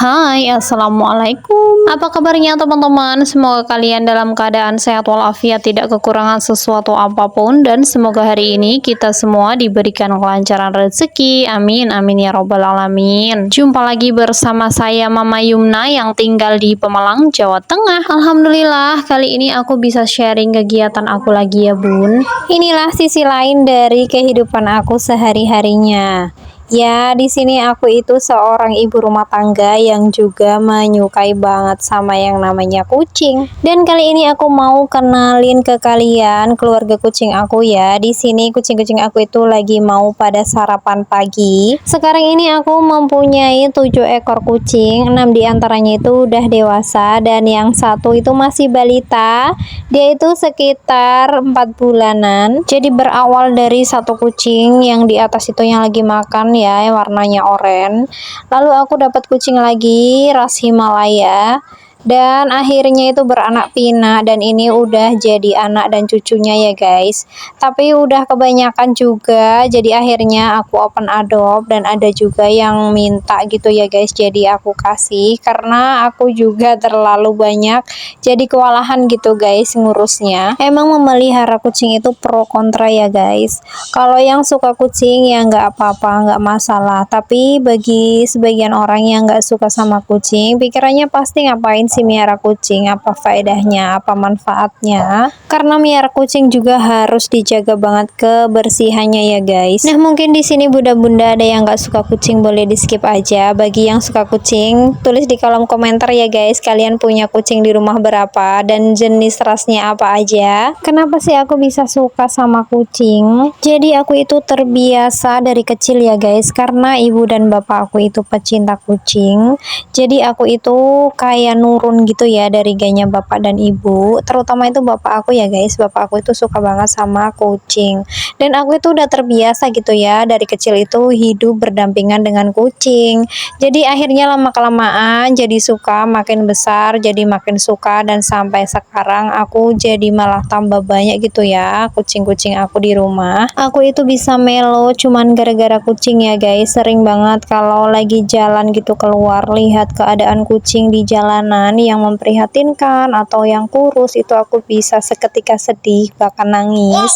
Hai, assalamualaikum. Apa kabarnya teman-teman? Semoga kalian dalam keadaan sehat walafiat, tidak kekurangan sesuatu apapun, dan semoga hari ini kita semua diberikan kelancaran rezeki. Amin, amin ya robbal alamin. Jumpa lagi bersama saya Mama Yumna yang tinggal di Pemalang, Jawa Tengah. Alhamdulillah, kali ini aku bisa sharing kegiatan aku lagi ya bun. Inilah sisi lain dari kehidupan aku sehari-harinya. Ya, di sini aku itu seorang ibu rumah tangga yang juga menyukai banget sama yang namanya kucing. Dan kali ini aku mau kenalin ke kalian keluarga kucing aku ya. Di sini kucing-kucing aku itu lagi mau pada sarapan pagi. Sekarang ini aku mempunyai 7 ekor kucing, 6 diantaranya itu udah dewasa dan yang satu itu masih balita. Dia itu sekitar 4 bulanan. Jadi berawal dari satu kucing yang di atas itu yang lagi makan ya, warnanya oranye. Lalu aku dapat kucing lagi ras Himalaya dan akhirnya itu beranak pinak, dan ini udah jadi anak dan cucunya ya guys. Tapi udah kebanyakan juga, jadi akhirnya aku open adopt, dan ada juga yang minta gitu ya guys, jadi aku kasih karena aku juga terlalu banyak jadi kewalahan gitu guys ngurusnya. Emang memelihara kucing itu pro kontra ya guys. Kalau yang suka kucing ya nggak apa-apa, nggak masalah, tapi bagi sebagian orang yang nggak suka sama kucing, pikirannya pasti ngapain sih miara kucing, apa faedahnya, apa manfaatnya. Karena miara kucing juga harus dijaga banget kebersihannya ya guys. Nah, mungkin di sini bunda-bunda ada yang nggak suka kucing, boleh di skip aja. Bagi yang suka kucing, tulis di kolom komentar ya guys, kalian punya kucing di rumah berapa dan jenis rasnya apa aja. Kenapa sih aku bisa suka sama kucing? Jadi aku itu terbiasa dari kecil ya guys, karena ibu dan bapak aku itu pecinta kucing. Jadi aku itu kayak nurun gitu ya dari gayanya bapak dan ibu, terutama itu bapak aku ya guys. Bapak aku itu suka banget sama kucing, dan aku itu udah terbiasa gitu ya dari kecil itu hidup berdampingan dengan kucing. Jadi akhirnya lama kelamaan jadi suka, makin besar jadi makin suka, dan sampai sekarang aku jadi malah tambah banyak gitu ya kucing-kucing aku di rumah. Aku itu bisa melo cuman gara-gara kucing ya guys. Sering banget kalau lagi jalan gitu keluar, lihat keadaan kucing di jalanan yang memprihatinkan atau yang kurus, itu aku bisa seketika sedih bahkan nangis.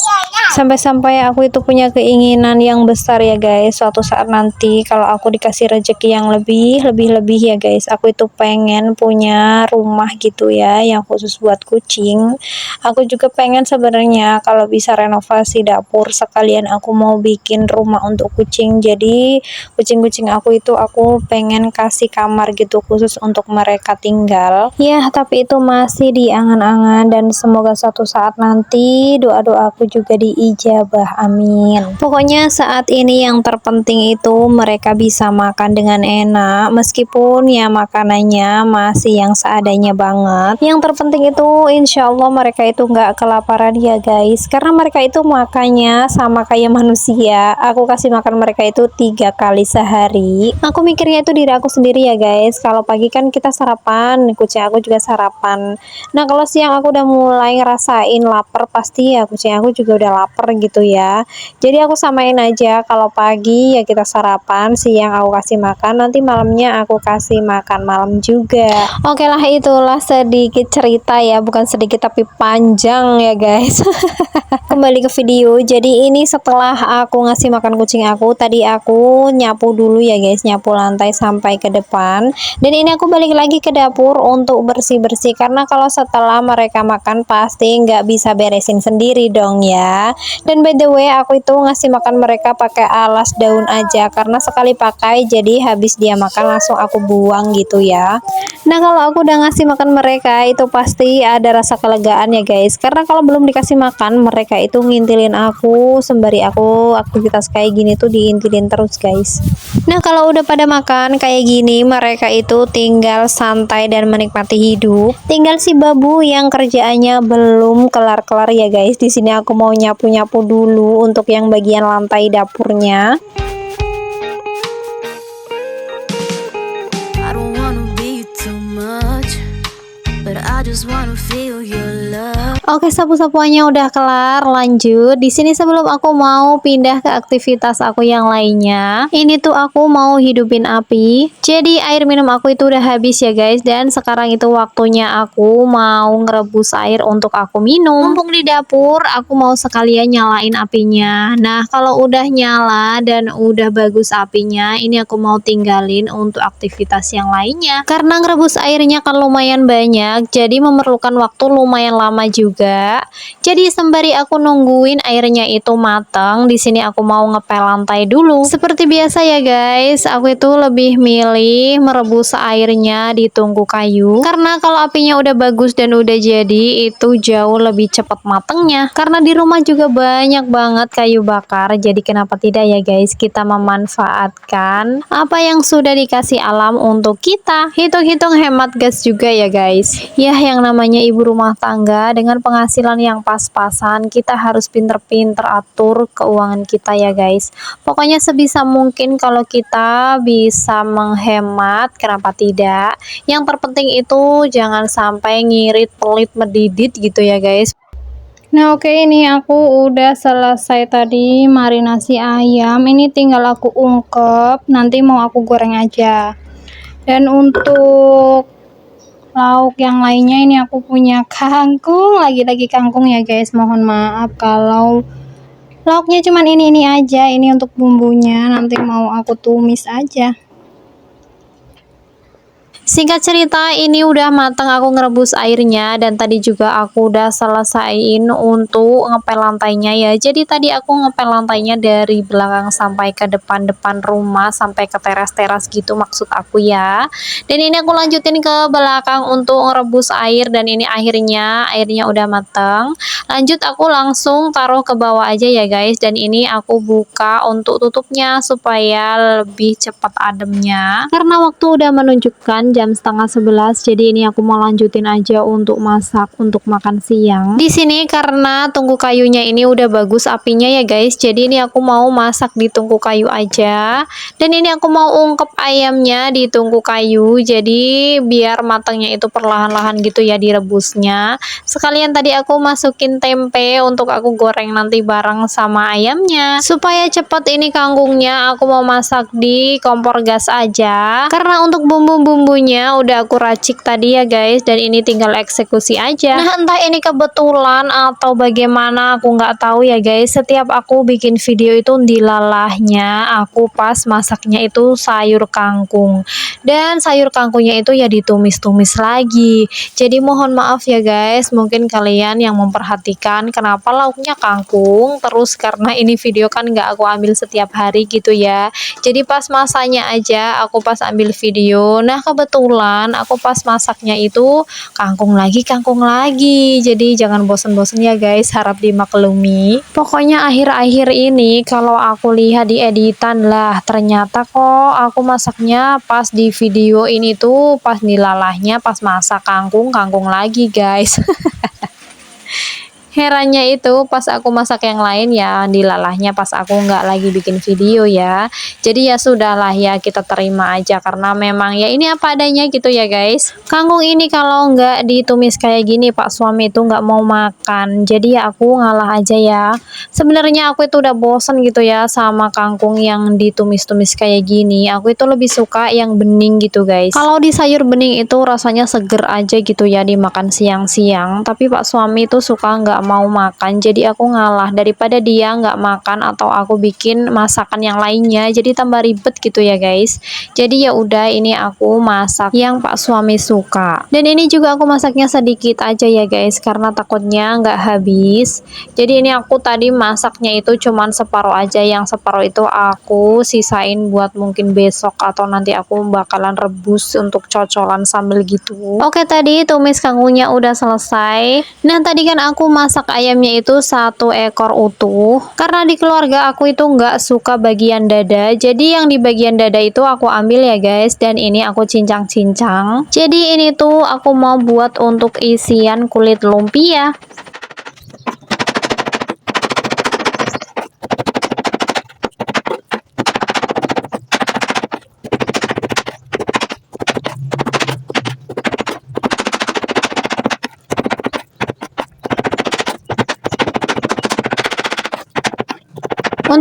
Sampai-sampai aku itu punya keinginan yang besar ya guys, suatu saat nanti kalau aku dikasih rezeki yang lebih ya guys, aku itu pengen punya rumah gitu ya yang khusus buat kucing. Aku juga pengen sebenarnya kalau bisa renovasi dapur, sekalian aku mau bikin rumah untuk kucing. Jadi kucing-kucing aku itu aku pengen kasih kamar gitu khusus untuk mereka tinggal ya, tapi itu masih di angan-angan, dan semoga suatu saat nanti doa-doa aku juga diijabah, amin. Pokoknya saat ini yang terpenting itu mereka bisa makan dengan enak, meskipun ya makanannya masih yang seadanya banget. Yang terpenting itu insya Allah mereka itu nggak kelaparan ya guys, karena mereka itu makannya sama kayak manusia. Aku kasih makan mereka itu 3 kali sehari. Aku mikirnya itu diri aku sendiri ya guys, kalau pagi kan kita sarapan, kucing aku juga sarapan. Nah, kalau siang aku udah mulai ngerasain lapar, pasti ya kucing aku juga udah lapar gitu ya. Jadi aku samain aja, kalau pagi ya kita sarapan, siang aku kasih makan, nanti malamnya aku kasih makan malam juga. Oke lah, itulah sedikit cerita ya, bukan sedikit tapi panjang ya guys. Kembali ke video. Jadi ini setelah aku ngasih makan kucing aku, tadi aku nyapu dulu ya guys, nyapu lantai sampai ke depan, dan ini aku balik lagi ke dapur untuk bersih-bersih, karena kalau setelah mereka makan pasti nggak bisa beresin sendiri dong ya. Dan by the way, aku itu ngasih makan mereka pakai alas daun aja, karena sekali pakai jadi habis dia makan langsung aku buang gitu ya. Nah, kalau aku udah ngasih makan mereka itu pasti ada rasa kelegaan ya guys, karena kalau belum dikasih makan mereka itu ngintilin aku, sembari aku aktivitas kayak gini tuh diintilin terus guys. Nah, kalau udah pada makan kayak gini, mereka itu tinggal santai dan menikmati hidup. Tinggal si babu yang kerjaannya belum kelar-kelar ya guys. Di sini aku mau nyapu-nyapu dulu untuk yang bagian lantai dapurnya. I don't wanna be too much, but I just wanna feel your love. Oke, sapu-sapuannya udah kelar, lanjut. Di sini sebelum aku mau pindah ke aktivitas aku yang lainnya, ini tuh aku mau hidupin api. Jadi air minum aku itu udah habis ya guys, dan sekarang itu waktunya aku mau ngerebus air untuk aku minum. Mumpung di dapur, aku mau sekalian nyalain apinya. Nah, kalau udah nyala dan udah bagus apinya, ini aku mau tinggalin untuk aktivitas yang lainnya. Karena ngerebus airnya kan lumayan banyak, jadi memerlukan waktu lumayan lama juga. Jadi sembari aku nungguin airnya itu matang, di sini aku mau ngepel lantai dulu. Seperti biasa ya guys, aku itu lebih milih merebus airnya di tungku kayu. Karena kalau apinya udah bagus dan udah jadi, itu jauh lebih cepat matangnya. Karena di rumah juga banyak banget kayu bakar, jadi kenapa tidak ya guys, kita memanfaatkan apa yang sudah dikasih alam untuk kita. Hitung-hitung hemat gas juga ya guys. Ya, yang namanya ibu rumah tangga dengan penghasilan yang pas-pasan, kita harus pinter-pinter atur keuangan kita ya guys. Pokoknya sebisa mungkin kalau kita bisa menghemat, kenapa tidak? Yang terpenting itu jangan sampai ngirit, pelit, medidit gitu ya guys. Nah oke, ini aku udah selesai tadi marinasi ayam, ini tinggal aku ungkep, nanti mau aku goreng aja. Dan untuk lauk yang lainnya ini aku punya kangkung, lagi-lagi kangkung ya guys, mohon maaf kalau lauknya cuman ini aja. Ini untuk bumbunya, nanti mau aku tumis aja. Singkat cerita, ini udah matang, aku ngerebus airnya, dan tadi juga aku udah selesaiin untuk ngepel lantainya ya. Jadi tadi aku ngepel lantainya dari belakang sampai ke depan rumah, sampai ke teras-teras gitu maksud aku ya. Dan ini aku lanjutin ke belakang untuk ngerebus air, dan ini airnya udah matang. Lanjut aku langsung taruh ke bawah aja ya guys, dan ini aku buka untuk tutupnya supaya lebih cepat ademnya. Karena waktu udah menunjukkan jam setengah 11, jadi ini aku mau lanjutin aja untuk masak untuk makan siang. Di sini karena tungku kayunya ini udah bagus apinya ya guys, jadi ini aku mau masak di tungku kayu aja. Dan ini aku mau ungkep ayamnya di tungku kayu, jadi biar matangnya itu perlahan-lahan gitu ya direbusnya. Sekalian tadi aku masukin tempe untuk aku goreng nanti bareng sama ayamnya. Supaya cepet ini kangkungnya aku mau masak di kompor gas aja. Karena untuk bumbu-bumbunya udah aku racik tadi ya guys, dan ini tinggal eksekusi aja. Nah entah ini kebetulan atau bagaimana aku nggak tahu ya guys, setiap aku bikin video itu dilalahnya aku pas masaknya itu sayur kangkung, dan sayur kangkungnya itu ya ditumis-tumis lagi. Jadi mohon maaf ya guys, mungkin kalian yang memperhatikan kenapa lauknya kangkung terus, karena ini video kan nggak aku ambil setiap hari gitu ya. Jadi pas masanya aja aku pas ambil video, nah kebetulan aku pas masaknya itu kangkung lagi. Jadi jangan bosen-bosen ya guys, harap dimaklumi. Pokoknya akhir-akhir ini kalau aku lihat di editan lah, ternyata kok aku masaknya pas di video ini tuh pas dilalahnya pas masak kangkung lagi guys. Herannya itu pas aku masak yang lain ya dilalahnya pas aku nggak lagi bikin video ya. Jadi ya sudahlah ya, kita terima aja karena memang ya ini apa adanya gitu ya guys. Kangkung ini kalau nggak ditumis kayak gini pak suami itu nggak mau makan, jadi ya aku ngalah aja ya. Sebenarnya aku itu udah bosen gitu ya sama kangkung yang ditumis-tumis kayak gini. Aku itu lebih suka yang bening gitu guys. Kalau di sayur bening itu rasanya seger aja gitu ya dimakan siang-siang, tapi pak suami itu suka nggak mau makan, jadi aku ngalah daripada dia nggak makan atau aku bikin masakan yang lainnya jadi tambah ribet gitu ya guys. Jadi ya udah, ini aku masak yang pak suami suka, dan ini juga aku masaknya sedikit aja ya guys karena takutnya nggak habis. Jadi ini aku tadi masaknya itu cuman separuh aja, yang separuh itu aku sisain buat mungkin besok atau nanti aku bakalan rebus untuk cocolan sambal gitu. Oke, tadi tumis kangkungnya udah selesai. Nah tadi kan aku masak ayamnya itu 1 ekor utuh, karena di keluarga aku itu nggak suka bagian dada, jadi yang di bagian dada itu aku ambil ya guys, dan ini aku cincang-cincang. Jadi ini tuh aku mau buat untuk isian kulit lumpia.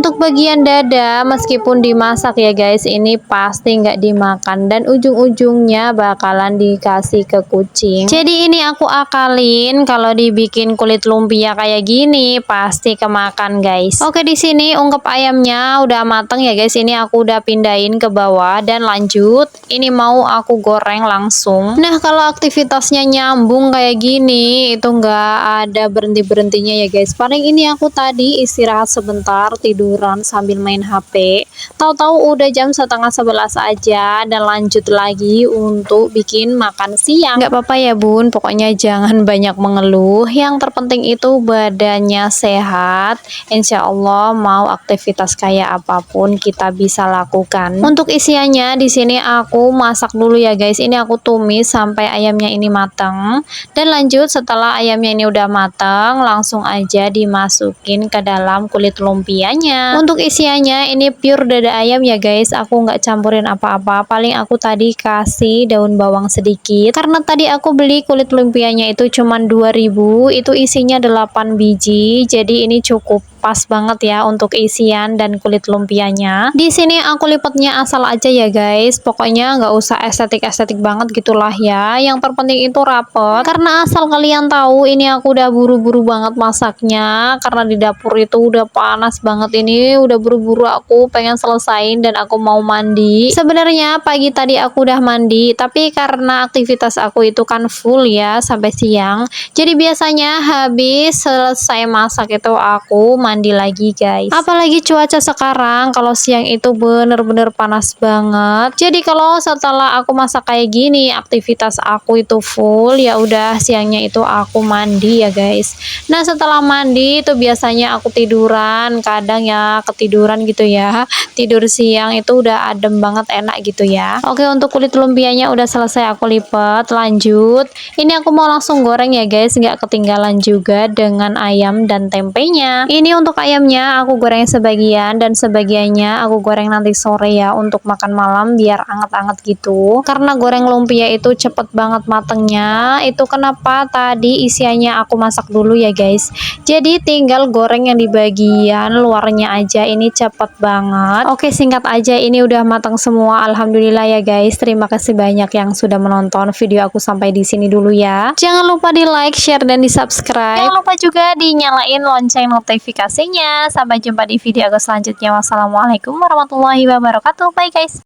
Untuk bagian dada meskipun dimasak ya guys, ini pasti nggak dimakan dan ujung-ujungnya bakalan dikasih ke kucing. Jadi ini aku akalin kalau dibikin kulit lumpia kayak gini pasti kemakan guys. Oke, di sini ungkep ayamnya udah mateng ya guys. Ini aku udah pindahin ke bawah dan lanjut. Ini mau aku goreng langsung. Nah, kalau aktivitasnya nyambung kayak gini itu nggak ada berhenti-berhentinya ya guys. Paling ini aku tadi istirahat sebentar, tiduran sambil main HP. Tahu-tahu udah jam setengah 11 aja dan lanjut lagi untuk bikin makan siang. Nggak apa-apa ya bun, pokoknya jangan banyak mengeluh. Yang terpenting itu badannya sehat. Insya Allah mau aktivitas kayak apapun kita bisa lakukan. Untuk isiannya di sini aku masak dulu ya guys. Ini aku tumis sampai ayamnya ini matang. Dan lanjut setelah ayamnya ini udah matang, langsung aja dimasukin ke dalam kulit lumpianya. Untuk isiannya ini pure dada ayam ya guys, aku nggak campurin apa-apa. Paling aku tadi kasih daun bawang sedikit karena tadi aku beli kulit lumpianya itu cuman 2000, itu isinya 8 biji, jadi ini cukup pas banget ya untuk isian dan kulit lumpianya. Di sini aku lipatnya asal aja ya guys, pokoknya nggak usah estetik-estetik banget gitulah ya. Yang terpenting itu rapet, karena asal kalian tahu ini aku udah buru-buru banget masaknya karena di dapur itu udah panas banget. Ini udah buru-buru aku pengen selesain dan aku mau mandi. Sebenarnya pagi tadi aku udah mandi, tapi karena aktivitas aku itu kan full ya sampai siang, jadi biasanya habis selesai masak itu aku mandi lagi guys. Apalagi cuaca sekarang kalau siang itu bener-bener panas banget. Jadi kalau setelah aku masak kayak gini, aktivitas aku itu full, ya udah siangnya itu aku mandi ya guys. Nah, setelah mandi itu biasanya aku tiduran, kadang ya ketiduran gitu ya. Tidur siang itu udah adem banget, enak gitu ya. Oke, untuk kulit lumpianya udah selesai aku lipat. Lanjut, ini aku mau langsung goreng ya guys, nggak ketinggalan juga dengan ayam dan tempenya. Ini untuk ayamnya aku goreng sebagian dan sebagiannya aku goreng nanti sore ya untuk makan malam biar anget-anget gitu. Karena goreng lumpia itu cepet banget matengnya. Itu kenapa tadi isiannya aku masak dulu ya guys. Jadi tinggal goreng yang di bagian luarnya aja, ini cepet banget. Oke, singkat aja ini udah matang semua. Alhamdulillah ya guys. Terima kasih banyak yang sudah menonton video aku sampai di sini dulu ya. Jangan lupa di like, share, dan di subscribe. Jangan lupa juga dinyalain lonceng notifikasinya. Sampai jumpa di video aku selanjutnya. Wassalamualaikum warahmatullahi wabarakatuh. Bye guys.